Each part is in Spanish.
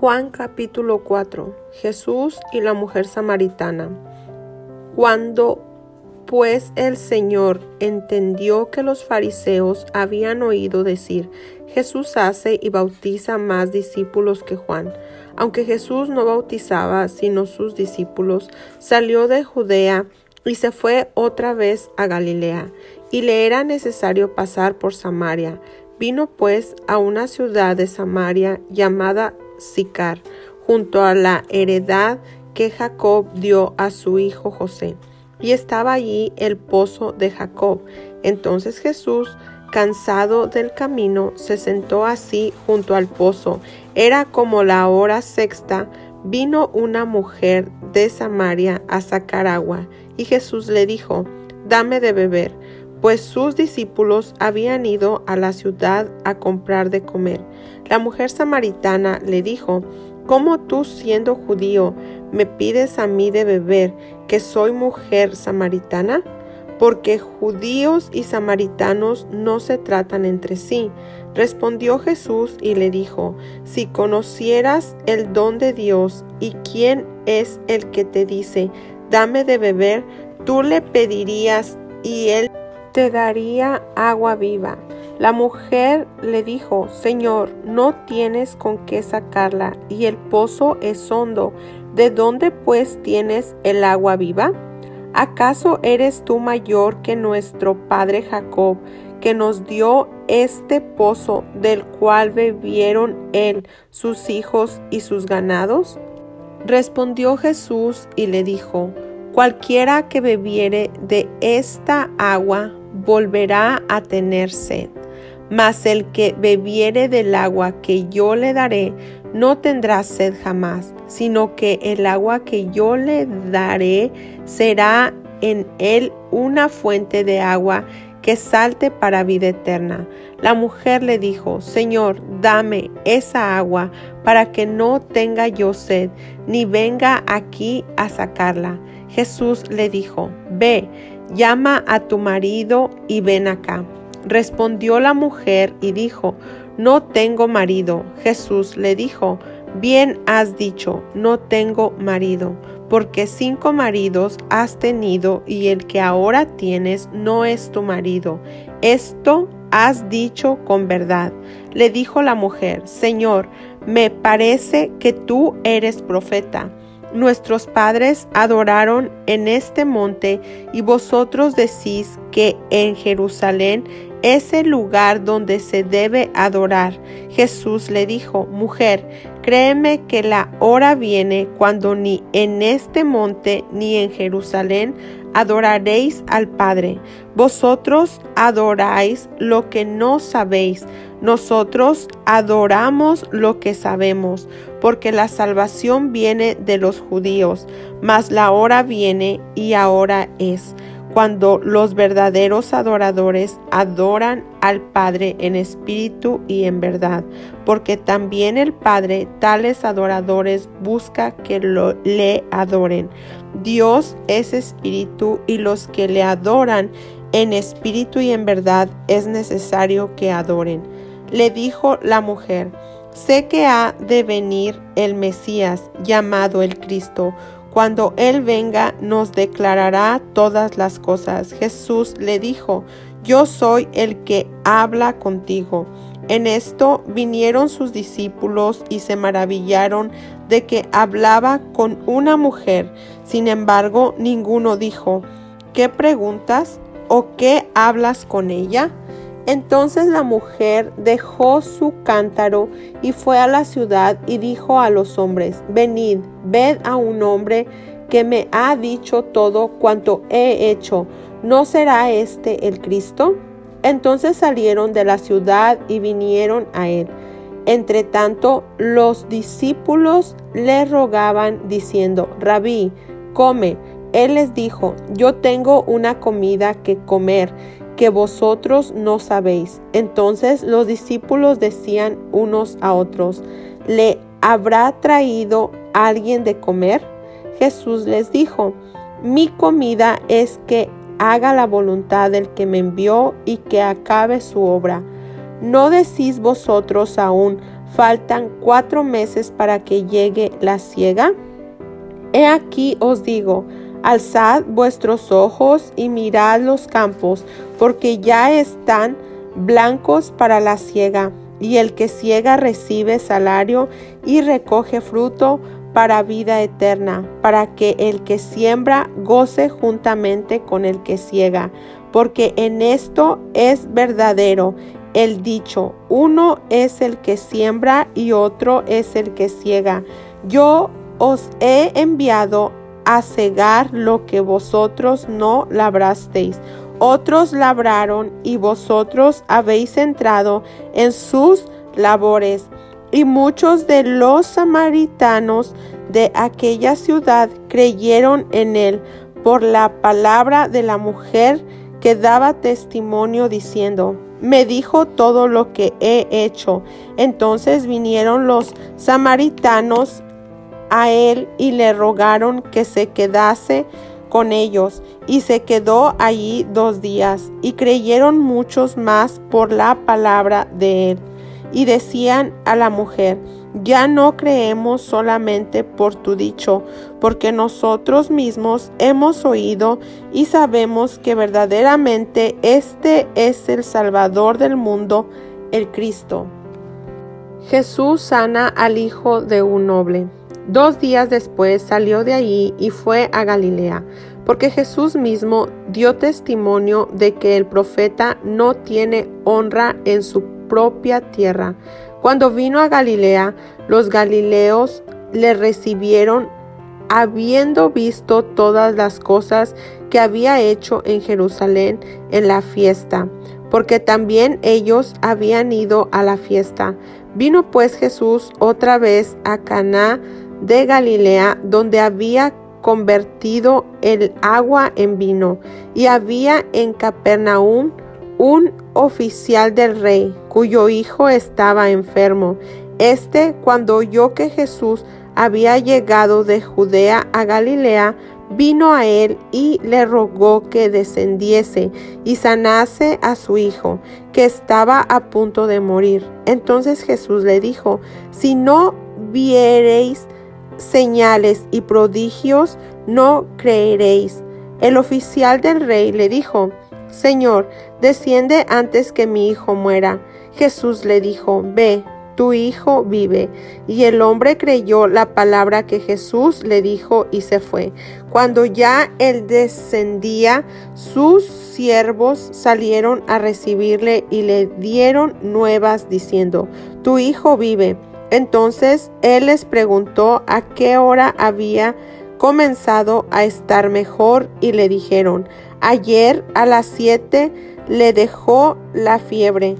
Juan capítulo 4. Jesús y la mujer samaritana. Cuando pues el Señor entendió que los fariseos habían oído decir: Jesús hace y bautiza más discípulos que Juan, aunque Jesús no bautizaba sino sus discípulos, salió de Judea y se fue otra vez a Galilea, y le era necesario pasar por Samaria. Vino pues a una ciudad de Samaria llamada Sicar, junto a la heredad que Jacob dio a su hijo José. Y estaba allí el pozo de Jacob. Entonces Jesús, cansado del camino, se sentó así junto al pozo. Era como la hora sexta. Vino una mujer de Samaria a sacar agua, y Jesús le dijo: dame de beber, pues sus discípulos habían ido a la ciudad a comprar de comer. La mujer samaritana le dijo: ¿cómo tú, siendo judío, me pides a mí de beber, que soy mujer samaritana? Porque judíos y samaritanos no se tratan entre sí. Respondió Jesús y le dijo: si conocieras el don de Dios y quién es el que te dice: dame de beber, tú le pedirías y él te daría agua viva. La mujer le dijo: Señor, no tienes con qué sacarla, y el pozo es hondo. ¿De dónde pues tienes el agua viva? ¿Acaso eres tú mayor que nuestro padre Jacob, que nos dio este pozo, del cual bebieron él, sus hijos y sus ganados? Respondió Jesús y le dijo: cualquiera que bebiere de esta agua volverá a tener sed, mas el que bebiere del agua que yo le daré no tendrá sed jamás, sino que el agua que yo le daré será en él una fuente de agua que salte para vida eterna. La mujer le dijo: Señor, dame esa agua para que no tenga yo sed, ni venga aquí a sacarla. Jesús le dijo: ve, llama a tu marido y ven acá. Respondió la mujer y dijo: no tengo marido. Jesús le dijo: bien has dicho, no tengo marido, porque 5 maridos has tenido, y el que ahora tienes no es tu marido. Esto has dicho con verdad. Le dijo la mujer: Señor, me parece que tú eres profeta. Nuestros padres adoraron en este monte, y vosotros decís que en Jerusalén es el lugar donde se debe adorar. Jesús le dijo: mujer, créeme que la hora viene cuando ni en este monte ni en Jerusalén adoraréis al Padre. Vosotros adoráis lo que no sabéis. Nosotros adoramos lo que sabemos, porque la salvación viene de los judíos. Mas la hora viene, y ahora es, cuando los verdaderos adoradores adoran al Padre en espíritu y en verdad, porque también el Padre tales adoradores busca que le adoren. Dios es espíritu, y los que le adoran en espíritu y en verdad es necesario que adoren. Le dijo la mujer: sé que ha de venir el Mesías, llamado el Cristo. Cuando Él venga, nos declarará todas las cosas. Jesús le dijo: yo soy el que habla contigo. En esto vinieron sus discípulos y se maravillaron de que hablaba con una mujer. Sin embargo, ninguno dijo: ¿qué preguntas? ¿O qué hablas con ella? Entonces la mujer dejó su cántaro y fue a la ciudad y dijo a los hombres: venid, ved a un hombre que me ha dicho todo cuanto he hecho. ¿No será este el Cristo? Entonces salieron de la ciudad y vinieron a él. Entre tanto, los discípulos le rogaban diciendo: Rabí, come. Él les dijo: yo tengo una comida que comer que vosotros no sabéis. Entonces los discípulos decían unos a otros: ¿le habrá traído alguien de comer? Jesús les dijo: mi comida es que haga la voluntad del que me envió y que acabe su obra. ¿No decís vosotros aún: faltan 4 meses para que llegue la siega? He aquí os digo, alzad vuestros ojos y mirad los campos, porque ya están blancos para la siega, y el que siega recibe salario y recoge fruto para vida eterna, para que el que siembra goce juntamente con el que siega, porque en esto es verdadero el dicho, uno es el que siembra y otro es el que siega. Yo os he enviado a segar lo que vosotros no labrasteis. Otros labraron y vosotros habéis entrado en sus labores. Y muchos de los samaritanos de aquella ciudad creyeron en él por la palabra de la mujer que daba testimonio diciendo, me dijo todo lo que he hecho. Entonces vinieron los samaritanos a él y le rogaron que se quedase con ellos, y se quedó allí 2 días, y creyeron muchos más por la palabra de él. Y decían a la mujer, ya no creemos solamente por tu dicho, porque nosotros mismos hemos oído y sabemos que verdaderamente este es el Salvador del mundo, el Cristo. Jesús sana al hijo de un noble. 2 días después salió de allí y fue a Galilea, porque Jesús mismo dio testimonio de que el profeta no tiene honra en su propia tierra. Cuando vino a Galilea, los galileos le recibieron, habiendo visto todas las cosas que había hecho en Jerusalén en la fiesta, porque también ellos habían ido a la fiesta. Vino pues Jesús otra vez a Caná de Galilea, donde había convertido el agua en vino, y había en Capernaum un oficial del rey, cuyo hijo estaba enfermo. Cuando oyó que Jesús había llegado de Judea a Galilea, vino a él y le rogó que descendiese y sanase a su hijo, que estaba a punto de morir. Entonces Jesús le dijo, si no viereis señales y prodigios, no creeréis. El oficial del rey le dijo, Señor, desciende antes que mi hijo muera. Jesús le dijo, ve, tu hijo vive. Y el hombre creyó la palabra que Jesús le dijo y se fue. Cuando ya él descendía, sus siervos salieron a recibirle y le dieron nuevas diciendo, tu hijo vive. Entonces él les preguntó a qué hora había comenzado a estar mejor y le dijeron, ayer a las 7 le dejó la fiebre.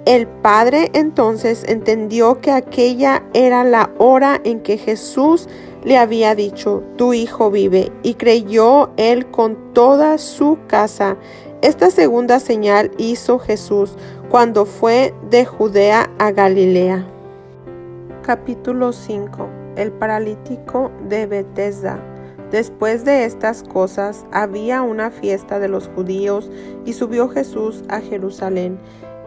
El padre entonces entendió que aquella era la hora en que Jesús le había dicho, tu hijo vive, y creyó él con toda su casa. Esta segunda señal hizo Jesús cuando fue de Judea a Galilea. Capítulo 5. El paralítico de Betesda. Después de estas cosas había una fiesta de los judíos y subió Jesús a Jerusalén.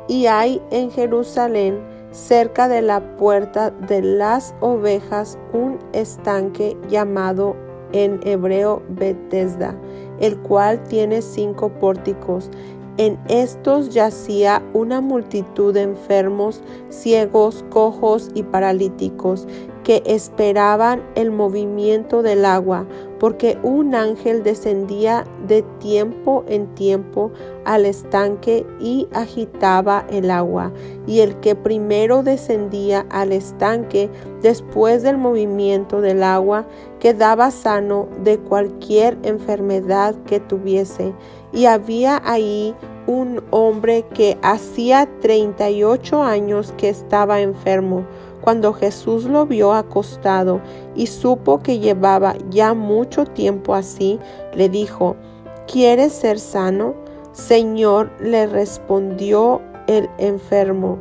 Y hay en Jerusalén, cerca de la puerta de las ovejas, un estanque llamado en hebreo Betesda, el cual tiene 5 pórticos. En estos yacía una multitud de enfermos, ciegos, cojos y paralíticos, que esperaban el movimiento del agua, porque un ángel descendía de tiempo en tiempo al estanque y agitaba el agua. Y el que primero descendía al estanque, después del movimiento del agua, quedaba sano de cualquier enfermedad que tuviese. Y había ahí un hombre que hacía 38 años que estaba enfermo. Cuando Jesús lo vio acostado y supo que llevaba ya mucho tiempo así, le dijo, ¿quieres ser sano? Señor, le respondió el enfermo,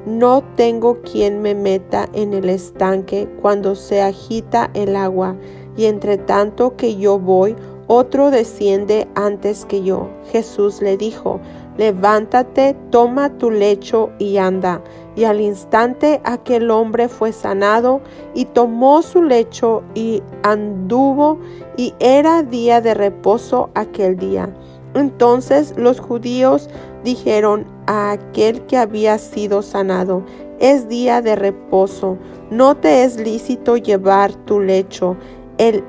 no tengo quien me meta en el estanque cuando se agita el agua, y entre tanto que yo voy, otro desciende antes que yo. Jesús le dijo: levántate, toma tu lecho y anda. Y al instante aquel hombre fue sanado, y tomó su lecho y anduvo, y era día de reposo aquel día. Entonces los judíos dijeron a aquel que había sido sanado: es día de reposo, no te es lícito llevar tu lecho. Él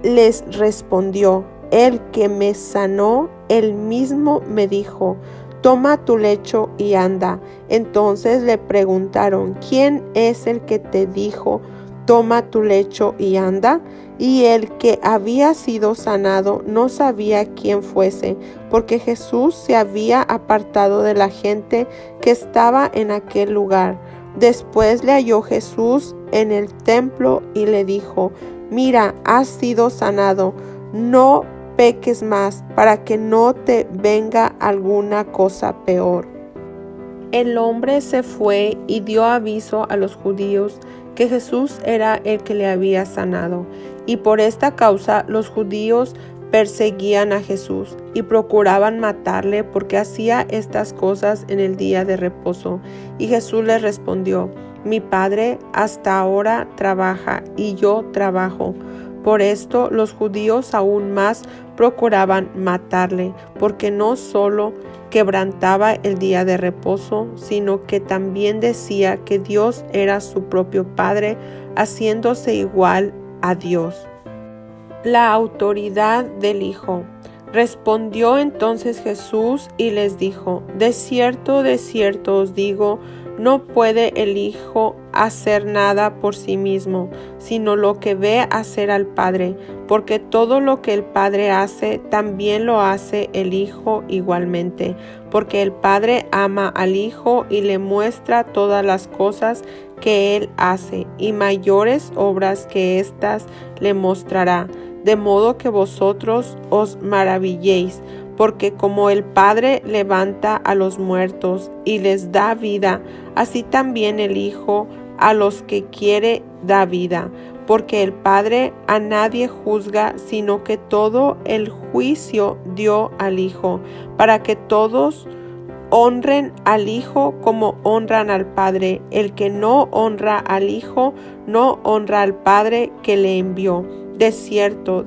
les respondió: el que me sanó, él mismo me dijo: toma tu lecho y anda. Entonces le preguntaron: ¿quién es el que te dijo: toma tu lecho y anda? Y el que había sido sanado no sabía quién fuese, porque Jesús se había apartado de la gente que estaba en aquel lugar. Después le halló Jesús en el templo y le dijo: mira, has sido sanado, no peques más, para que no te venga alguna cosa peor. El hombre se fue y dio aviso a los judíos que Jesús era el que le había sanado, y por esta causa los judíos perseguían a Jesús y procuraban matarle porque hacía estas cosas en el día de reposo. Y Jesús les respondió: mi Padre hasta ahora trabaja y yo trabajo. Por esto los judíos aún más procuraban matarle, porque no solo quebrantaba el día de reposo, sino que también decía que Dios era su propio Padre, haciéndose igual a Dios. La autoridad del Hijo. Respondió entonces Jesús y les dijo: de cierto os digo, no puede el Hijo hacer nada por sí mismo, sino lo que ve hacer al Padre, porque todo lo que el Padre hace, también lo hace el Hijo igualmente, porque el Padre ama al Hijo y le muestra todas las cosas que Él hace, y mayores obras que éstas le mostrará, de modo que vosotros os maravilléis, porque como el Padre levanta a los muertos y les da vida, así también el Hijo a los que quiere da vida, porque el Padre a nadie juzga, sino que todo el juicio dio al Hijo, para que todos honren al Hijo como honran al Padre. El que no honra al Hijo, no honra al Padre que le envió. De cierto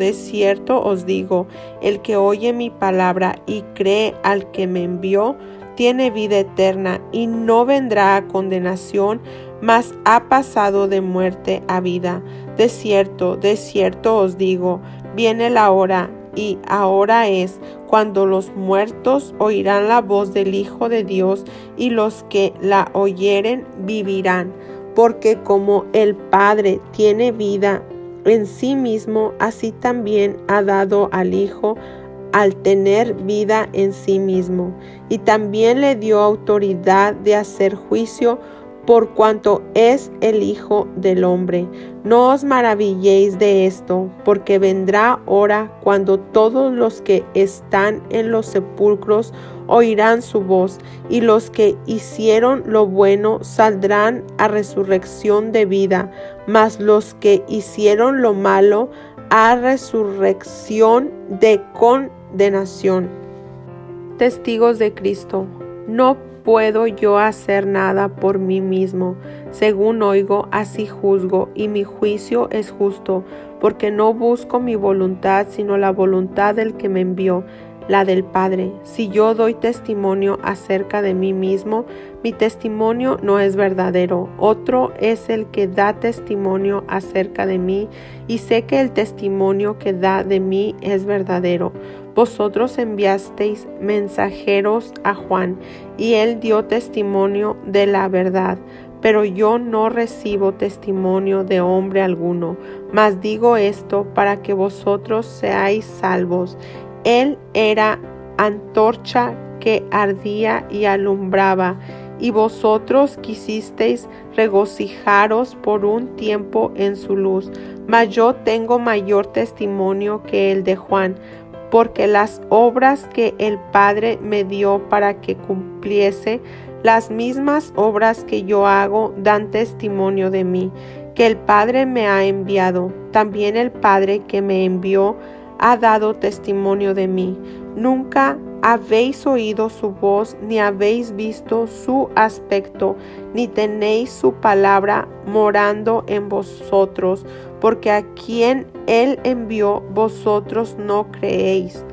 os digo, el que oye mi palabra y cree al que me envió, tiene vida eterna y no vendrá a condenación, mas ha pasado de muerte a vida. De cierto os digo, viene la hora, y ahora es, cuando los muertos oirán la voz del Hijo de Dios, y los que la oyeren vivirán. Porque como el Padre tiene vida en sí mismo, así también ha dado al Hijo al tener vida en sí mismo, y también le dio autoridad de hacer juicio por cuanto es el Hijo del Hombre. No os maravilléis de esto, porque vendrá hora cuando todos los que están en los sepulcros oirán su voz, y los que hicieron lo bueno saldrán a resurrección de vida, mas los que hicieron lo malo a resurrección de condenación. Testigos de Cristo. No puedo yo hacer nada por mí mismo. Según oigo, así juzgo, y mi juicio es justo, porque no busco mi voluntad, sino la voluntad del que me envió, la del Padre. Si yo doy testimonio acerca de mí mismo, mi testimonio no es verdadero. Otro es el que da testimonio acerca de mí, y sé que el testimonio que da de mí es verdadero. Vosotros enviasteis mensajeros a Juan, y él dio testimonio de la verdad. Pero yo no recibo testimonio de hombre alguno, mas digo esto para que vosotros seáis salvos. Él era antorcha que ardía y alumbraba, y vosotros quisisteis regocijaros por un tiempo en su luz. Mas yo tengo mayor testimonio que el de Juan, porque las obras que el Padre me dio para que cumpliese, las mismas obras que yo hago dan testimonio de mí, que el Padre me ha enviado. También el Padre que me envió ha dado testimonio de mí. Nunca habéis oído su voz, ni habéis visto su aspecto, ni tenéis su palabra morando en vosotros, porque a quien él envió vosotros no creéis.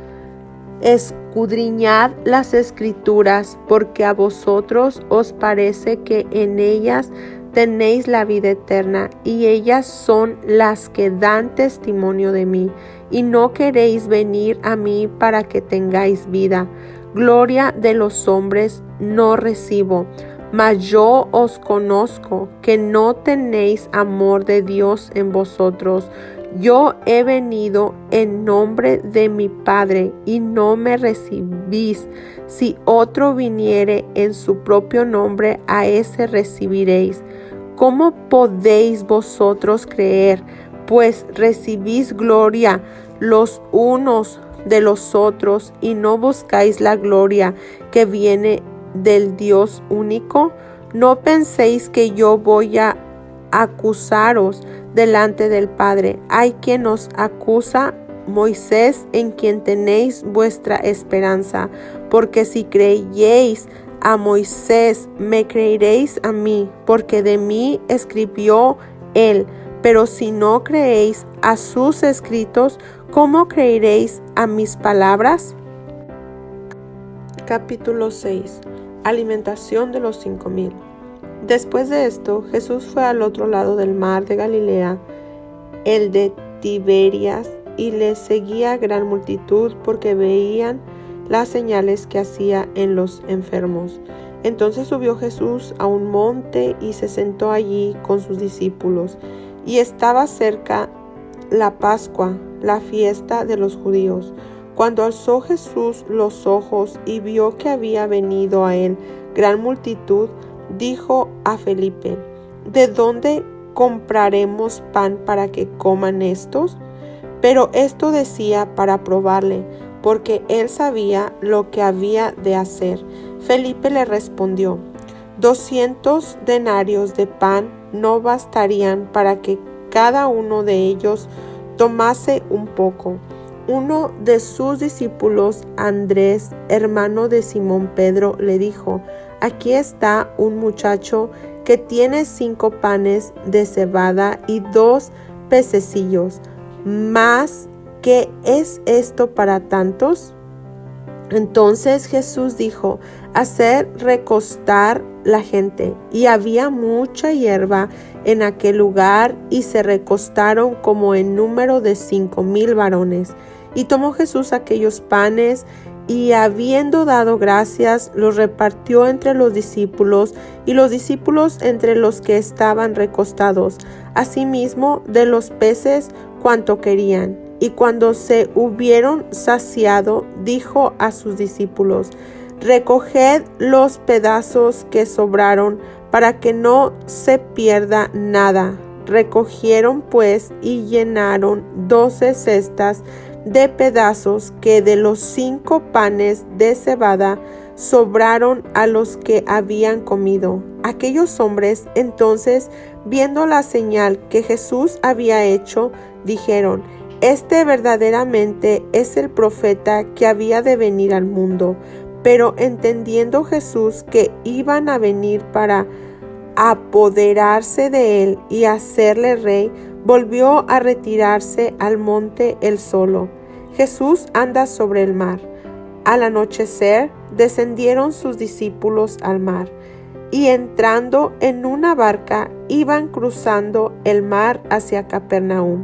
Escudriñad las Escrituras, porque a vosotros os parece que en ellas tenéis la vida eterna, y ellas son las que dan testimonio de mí, y no queréis venir a mí para que tengáis vida. Gloria de los hombres no recibo, mas yo os conozco, que no tenéis amor de Dios en vosotros. Yo he venido en nombre de mi Padre, y no me recibís. Si otro viniere en su propio nombre, a ese recibiréis. ¿Cómo podéis vosotros creer, pues recibís gloria los unos de los otros, y no buscáis la gloria que viene del Dios único? No penséis que yo voy a acusaros delante del Padre. Hay quien os acusa, Moisés, en quien tenéis vuestra esperanza. Porque si creyéis a Moisés, me creeréis a mí, porque de mí escribió él. Pero si no creéis a sus escritos, ¿cómo creeréis a mis palabras? Capítulo 6. Alimentación de los 5,000. Después de esto, Jesús fue al otro lado del mar de Galilea, el de Tiberias, y le seguía gran multitud porque veían las señales que hacía en los enfermos. Entonces subió Jesús a un monte y se sentó allí con sus discípulos. Y estaba cerca la Pascua, la fiesta de los judíos. Cuando alzó Jesús los ojos y vio que había venido a él gran multitud, dijo a Felipe: ¿De dónde compraremos pan para que coman estos? Pero esto decía para probarle, porque él sabía lo que había de hacer. Felipe le respondió: 200 denarios de pan no bastarían para que cada uno de ellos tomase un poco. Uno de sus discípulos, Andrés, hermano de Simón Pedro, le dijo: Aquí está un muchacho que tiene 5 panes de cebada y 2 pececillos. ¿Mas qué es esto para tantos? Entonces Jesús dijo: Haced recostar la gente. Y había mucha hierba en aquel lugar, y se recostaron como en número de 5,000 varones. Y tomó Jesús aquellos panes, y habiendo dado gracias, los repartió entre los discípulos, y los discípulos entre los que estaban recostados, asimismo de los peces cuanto querían. Y cuando se hubieron saciado, dijo a sus discípulos: Recoged los pedazos que sobraron, para que no se pierda nada. Recogieron pues y llenaron 12 cestas de pedazos que de los 5 panes de cebada sobraron a los que habían comido. Aquellos hombres entonces, viendo la señal que Jesús había hecho, dijeron: Este verdaderamente es el profeta que había de venir al mundo. Pero entendiendo Jesús que iban a venir para apoderarse de él y hacerle rey, volvió a retirarse al monte él solo. Jesús anda sobre el mar. Al anochecer, descendieron sus discípulos al mar, y entrando en una barca, iban cruzando el mar hacia Capernaum.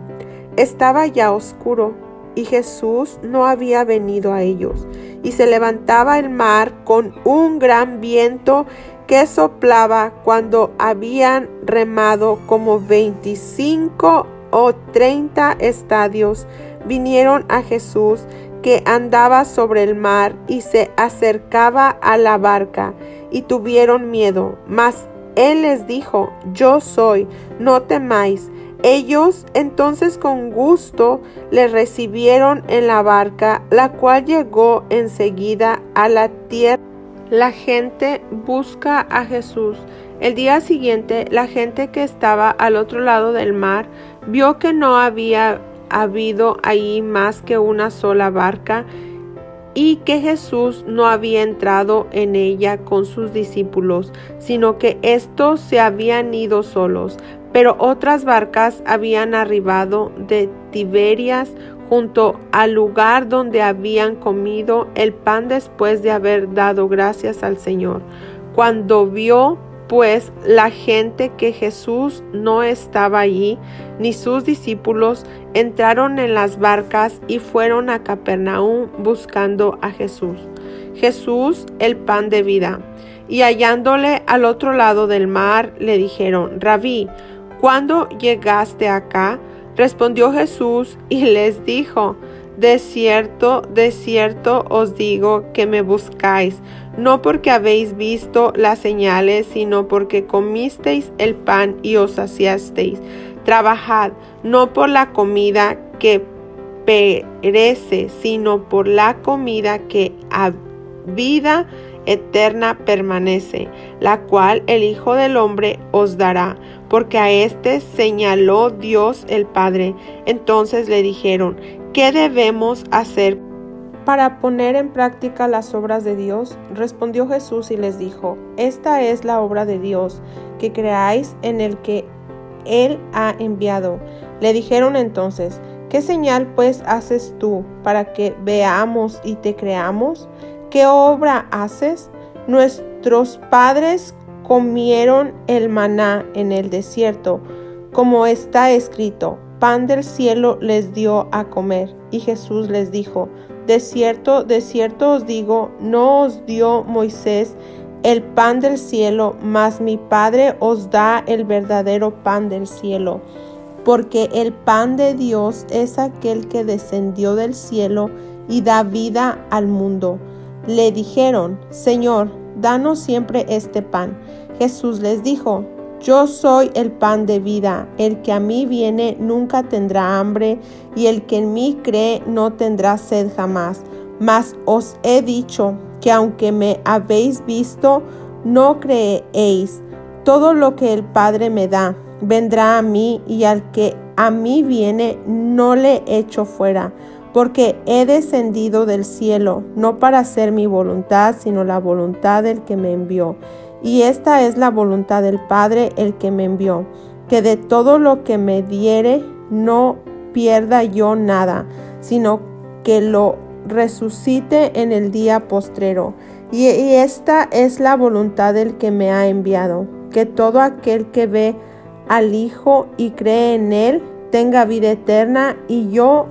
Estaba ya oscuro, y Jesús no había venido a ellos, y se levantaba el mar con un gran viento que soplaba. Cuando habían remado como 25 o 30 estadios, vinieron a Jesús, que andaba sobre el mar, y se acercaba a la barca, y tuvieron miedo. Mas él les dijo: Yo soy, no temáis. Ellos entonces con gusto le recibieron en la barca, la cual llegó enseguida a la tierra. La gente busca a Jesús. El día siguiente, la gente que estaba al otro lado del mar vio que no había habido allí más que una sola barca y que Jesús no había entrado en ella con sus discípulos, sino que éstos se habían ido solos. Pero otras barcas habían arribado de Tiberias junto al lugar donde habían comido el pan después de haber dado gracias al Señor. Cuando vio pues la gente que Jesús no estaba allí, ni sus discípulos, entraron en las barcas y fueron a Capernaum buscando a Jesús. Jesús, el pan de vida. Y hallándole al otro lado del mar, le dijeron: Rabí, ¿cuándo llegaste acá? Respondió Jesús y les dijo: de cierto os digo que me buscáis, no porque habéis visto las señales, sino porque comisteis el pan y os saciasteis. Trabajad, no por la comida que perece, sino por la comida que a vida eterna permanece, la cual el Hijo del Hombre os dará, porque a éste señaló Dios el Padre. Entonces le dijeron: ¿qué debemos hacer para poner en práctica las obras de Dios? Respondió Jesús y les dijo: esta es la obra de Dios, que creáis en el que Él ha enviado. Le dijeron entonces: ¿qué señal pues haces tú para que veamos y te creamos? ¿Qué obra haces? Nuestros padres comieron el maná en el desierto, como está escrito: pan del cielo les dio a comer. Y Jesús les dijo: de cierto os digo, no os dio Moisés el pan del cielo, mas mi Padre os da el verdadero pan del cielo. Porque el pan de Dios es aquel que descendió del cielo y da vida al mundo. Le dijeron: Señor, danos siempre este pan. Jesús les dijo: yo soy el pan de vida. El que a mí viene nunca tendrá hambre, y el que en mí cree no tendrá sed jamás. Mas os he dicho que aunque me habéis visto, no creéis. Todo lo que el Padre me da vendrá a mí, y al que a mí viene no le echo fuera, porque he descendido del cielo, no para hacer mi voluntad, sino la voluntad del que me envió. Y esta es la voluntad del Padre, el que me envió, que de todo lo que me diere no pierda yo nada, sino que lo resucite en el día postrero. Y esta es la voluntad del que me ha enviado, que todo aquel que ve al Hijo y cree en Él tenga vida eterna, y yo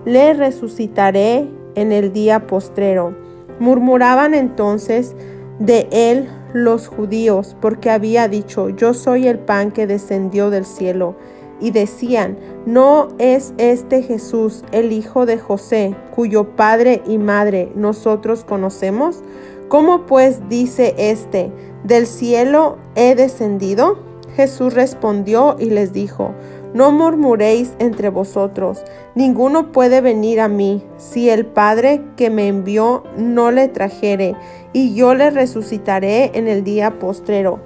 le resucitaré en el día postrero. Murmuraban entonces de él los judíos, porque había dicho: yo soy el pan que descendió del cielo. Y decían: ¿no es este Jesús, el hijo de José, cuyo padre y madre nosotros conocemos? ¿Cómo pues dice este: del cielo he descendido? Jesús respondió y les dijo: no murmuréis entre vosotros. Ninguno puede venir a mí, si el Padre que me envió no le trajere, y yo le resucitaré en el día postrero.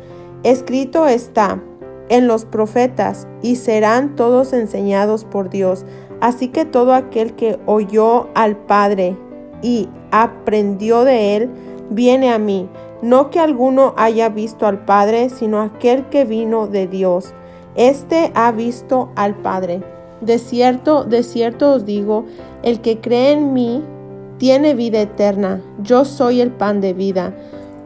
Escrito está en los profetas: y serán todos enseñados por Dios. Así que todo aquel que oyó al Padre y aprendió de él, viene a mí. No que alguno haya visto al Padre, sino aquel que vino de Dios. Este ha visto al Padre. De cierto os digo, el que cree en mí tiene vida eterna. Yo soy el pan de vida.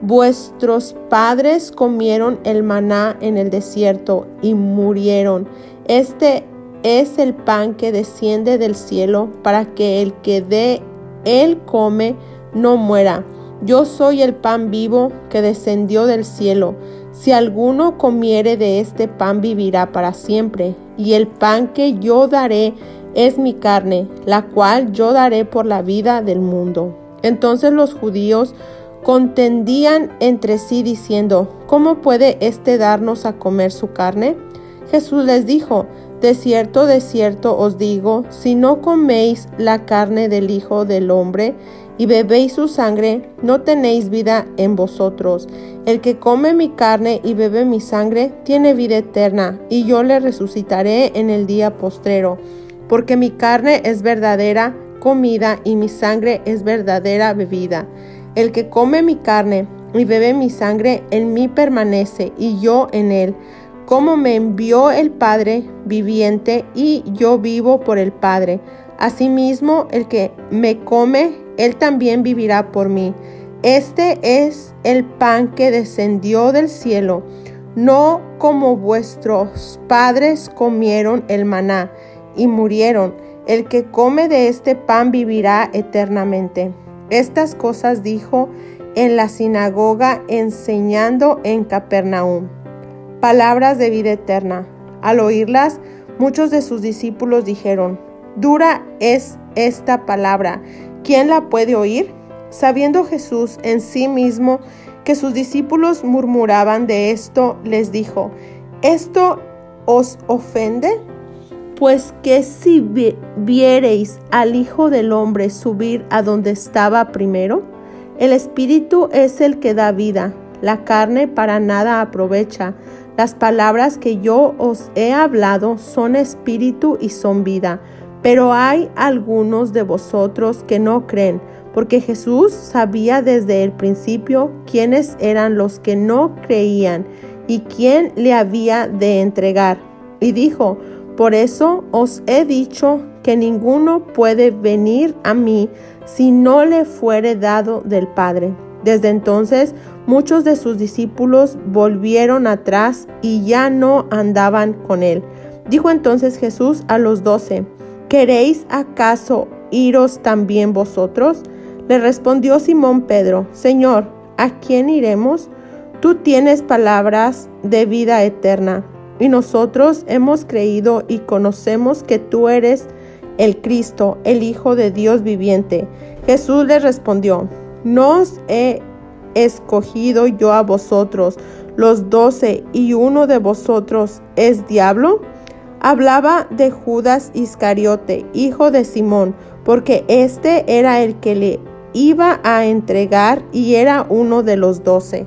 Vuestros padres comieron el maná en el desierto y murieron. Este es el pan que desciende del cielo, para que el que de él come no muera. Yo soy el pan vivo que descendió del cielo. Si alguno comiere de este pan, vivirá para siempre. Y el pan que yo daré es mi carne, la cual yo daré por la vida del mundo. Entonces los judíos contendían entre sí, diciendo: ¿cómo puede éste darnos a comer su carne? Jesús les dijo: de cierto os digo, si no coméis la carne del Hijo del Hombre y bebéis su sangre, no tenéis vida en vosotros. El que come mi carne y bebe mi sangre tiene vida eterna, y yo le resucitaré en el día postrero. porque mi carne es verdadera comida y mi sangre es verdadera bebida. El que come mi carne y bebe mi sangre en mí permanece y yo en él. Como me envió el Padre viviente y yo vivo por el Padre. Asimismo, el que me come, él también vivirá por mí. Este es el pan que descendió del cielo, no como vuestros padres comieron el maná y murieron. El que come de este pan vivirá eternamente. Estas cosas dijo en la sinagoga, enseñando en Capernaum. Palabras de vida eterna. Al oírlas, muchos de sus discípulos dijeron: Dura es esta palabra, ¿quién la puede oír? Sabiendo Jesús en sí mismo que sus discípulos murmuraban de esto, les dijo: ¿Esto os ofende? Pues que si viereis al Hijo del Hombre subir a donde estaba primero, el Espíritu es el que da vida, la carne para nada aprovecha. Las palabras que yo os he hablado son espíritu y son vida. Pero hay algunos de vosotros que no creen, porque Jesús sabía desde el principio quiénes eran los que no creían y quién le había de entregar. Y dijo: Por eso os he dicho que ninguno puede venir a mí si no le fuere dado del Padre. Desde entonces, muchos de sus discípulos volvieron atrás y ya no andaban con él. Dijo entonces Jesús a los 12: ¿Queréis acaso iros también vosotros? Le respondió Simón Pedro: Señor, ¿a quién iremos? Tú tienes palabras de vida eterna. Y nosotros hemos creído y conocemos que tú eres el Cristo, el Hijo de Dios viviente. Jesús les respondió: ¿No os he escogido yo a vosotros, los 12, y uno de vosotros es diablo? Hablaba de Judas Iscariote, hijo de Simón, porque este era el que le iba a entregar y era uno de los 12.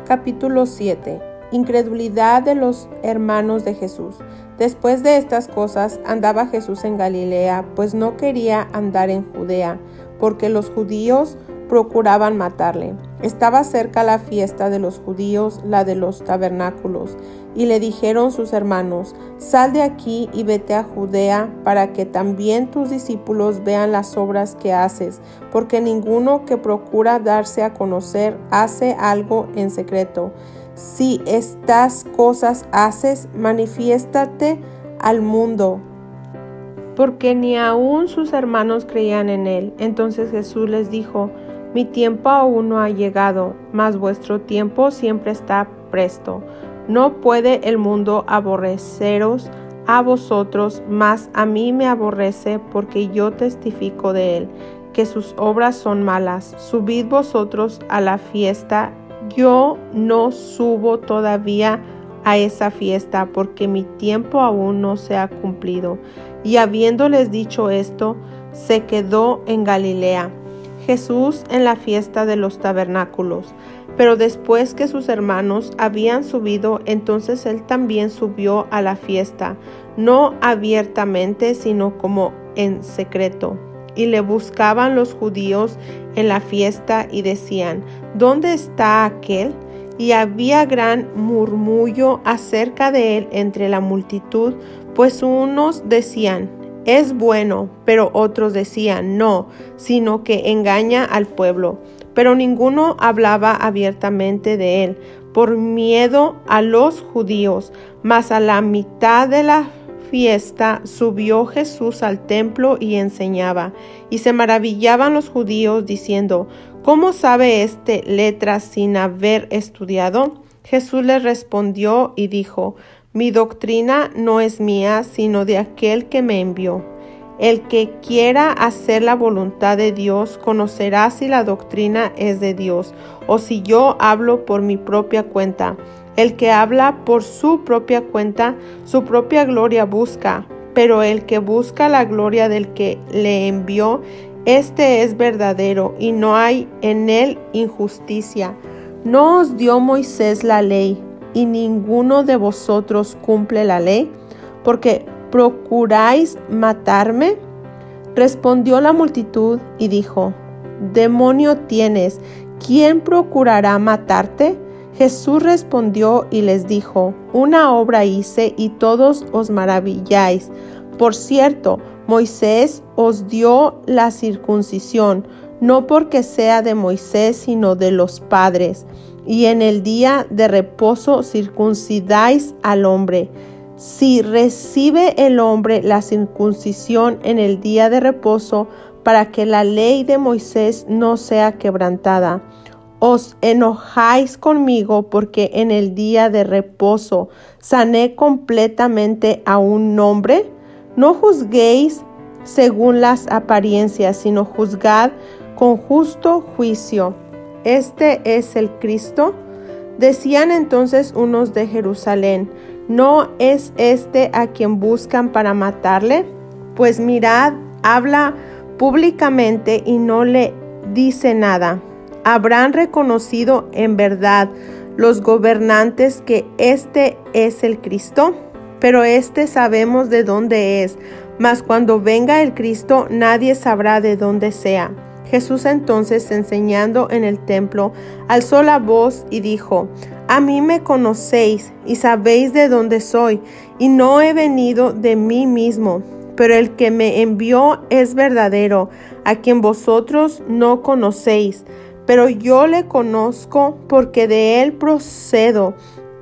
Capítulo 7. Incredulidad de los hermanos de Jesús. Después de estas cosas andaba Jesús en Galilea, pues no quería andar en Judea, porque los judíos procuraban matarle. Estaba cerca la fiesta de los judíos, la de los tabernáculos, y le dijeron sus hermanos: Sal de aquí y vete a Judea, para que también tus discípulos vean las obras que haces, porque ninguno que procura darse a conocer hace algo en secreto. Si estas cosas haces, manifiéstate al mundo. Porque ni aun sus hermanos creían en él. Entonces Jesús les dijo: Mi tiempo aún no ha llegado, mas vuestro tiempo siempre está presto. No puede el mundo aborreceros a vosotros, mas a mí me aborrece, porque yo testifico de él, que sus obras son malas. Subid vosotros a la fiesta. Yo no subo todavía a esa fiesta, porque mi tiempo aún no se ha cumplido. Y habiéndoles dicho esto, se quedó en Galilea. Jesús en la fiesta de los tabernáculos. Pero después que sus hermanos habían subido, entonces él también subió a la fiesta, no abiertamente, sino como en secreto. Y le buscaban los judíos en la fiesta y decían: ¿Dónde está aquel? Y había gran murmullo acerca de él entre la multitud, pues unos decían: es bueno, pero otros decían: no, sino que engaña al pueblo. Pero ninguno hablaba abiertamente de él, por miedo a los judíos. Mas a la mitad de la fiesta subió Jesús al templo y enseñaba. Y se maravillaban los judíos diciendo: ¿Cómo sabe este letras sin haber estudiado? Jesús les respondió y dijo: Mi doctrina no es mía, sino de aquel que me envió. El que quiera hacer la voluntad de Dios conocerá si la doctrina es de Dios, o si yo hablo por mi propia cuenta. El que habla por su propia cuenta, su propia gloria busca, pero el que busca la gloria del que le envió, este es verdadero, y no hay en él injusticia. ¿No os dio Moisés la ley, y ninguno de vosotros cumple la ley? Porque ¿procuráis matarme? Respondió la multitud y dijo: Demonio tienes, ¿quién procurará matarte? Jesús respondió y les dijo: Una obra hice y todos os maravilláis. Por cierto, Moisés os dio la circuncisión, no porque sea de Moisés, sino de los padres. Y en el día de reposo circuncidáis al hombre. Si recibe el hombre la circuncisión en el día de reposo, para que la ley de Moisés no sea quebrantada. Os enojáis conmigo porque en el día de reposo sané completamente a un hombre. No juzguéis según las apariencias, sino juzgad con justo juicio. ¿Este es el Cristo? Decían entonces unos de Jerusalén: ¿no es este a quien buscan para matarle? Pues mirad, habla públicamente y no le dice nada. Habrán reconocido en verdad los gobernantes que este es el Cristo, pero sabemos de dónde es, mas cuando venga el Cristo nadie sabrá de dónde sea. Jesús entonces, enseñando en el templo, alzó la voz y dijo: A mí me conocéis y sabéis de dónde soy, y no he venido de mí mismo, pero el que me envió es verdadero, a quien vosotros no conocéis. Pero yo le conozco porque de él procedo,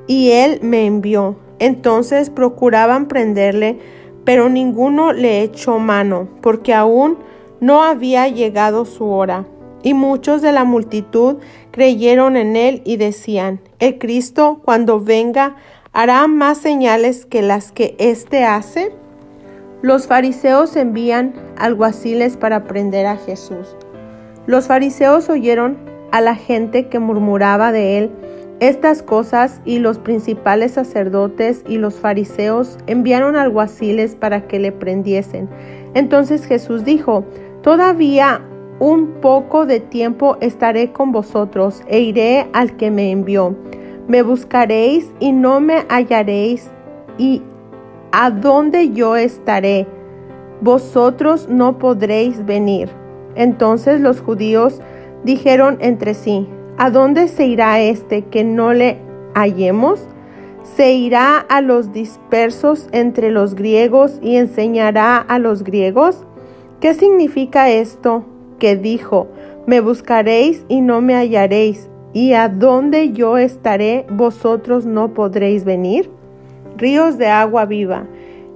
y él me envió. Entonces procuraban prenderle, pero ninguno le echó mano, porque aún no había llegado su hora. Y muchos de la multitud creyeron en él y decían: El Cristo, cuando venga, hará más señales que las que éste hace. Los fariseos envían alguaciles para prender a Jesús. Los fariseos oyeron a la gente que murmuraba de él estas cosas, y los principales sacerdotes y los fariseos enviaron alguaciles para que le prendiesen. Entonces Jesús dijo: Todavía un poco de tiempo estaré con vosotros, e iré al que me envió. Me buscaréis y no me hallaréis, y a donde yo estaré, vosotros no podréis venir. Entonces los judíos dijeron entre sí: ¿A dónde se irá este que no le hallemos? ¿Se irá a los dispersos entre los griegos y enseñará a los griegos? ¿Qué significa esto que dijo: Me buscaréis y no me hallaréis, y a donde yo estaré, vosotros no podréis venir? Ríos de agua viva.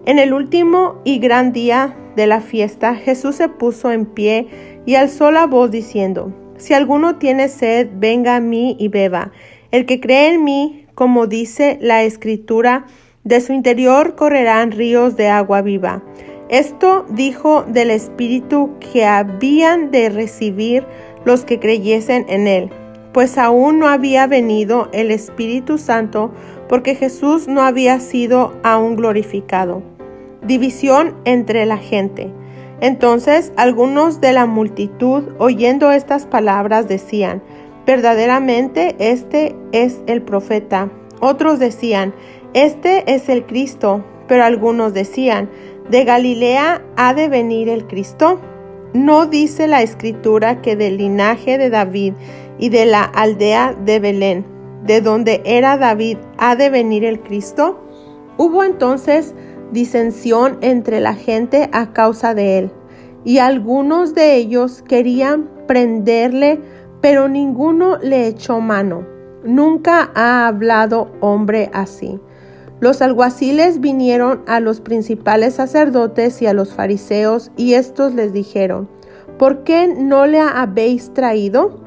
En el último y gran día de la fiesta, Jesús se puso en pie y alzó la voz diciendo: Si alguno tiene sed, venga a mí y beba. El que cree en mí, como dice la Escritura, de su interior correrán ríos de agua viva. Esto dijo del Espíritu que habían de recibir los que creyesen en él, pues aún no había venido el Espíritu Santo, porque Jesús no había sido aún glorificado. División entre la gente. Entonces algunos de la multitud, oyendo estas palabras, decían: Verdaderamente este es el profeta. Otros decían: Este es el Cristo. Pero algunos decían: ¿De Galilea ha de venir el Cristo? ¿No dice la Escritura que del linaje de David y de la aldea de Belén, de donde era David, ha de venir el Cristo? Hubo entonces disensión entre la gente a causa de él, y algunos de ellos querían prenderle, pero ninguno le echó mano. Nunca ha hablado hombre así. Los alguaciles vinieron a los principales sacerdotes y a los fariseos, y estos les dijeron: ¿Por qué no le habéis traído?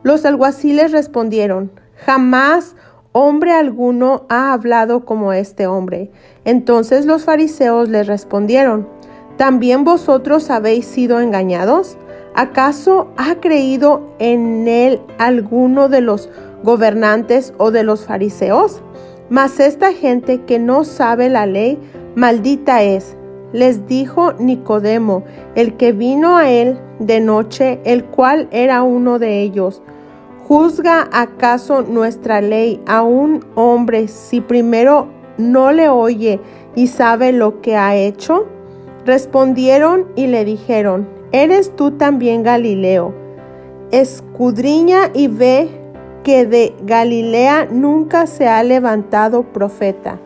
Los alguaciles respondieron: Jamás hombre alguno ha hablado como este hombre. Entonces los fariseos les respondieron: ¿También vosotros habéis sido engañados? ¿Acaso ha creído en él alguno de los gobernantes o de los fariseos? Mas esta gente que no sabe la ley, maldita es. Les dijo Nicodemo, el que vino a él de noche, el cual era uno de ellos: ¿Juzga acaso nuestra ley a un hombre si primero no le oye y sabe lo que ha hecho? Respondieron y le dijeron: ¿Eres tú también Galileo? Escudriña y ve que de Galilea nunca se ha levantado profeta.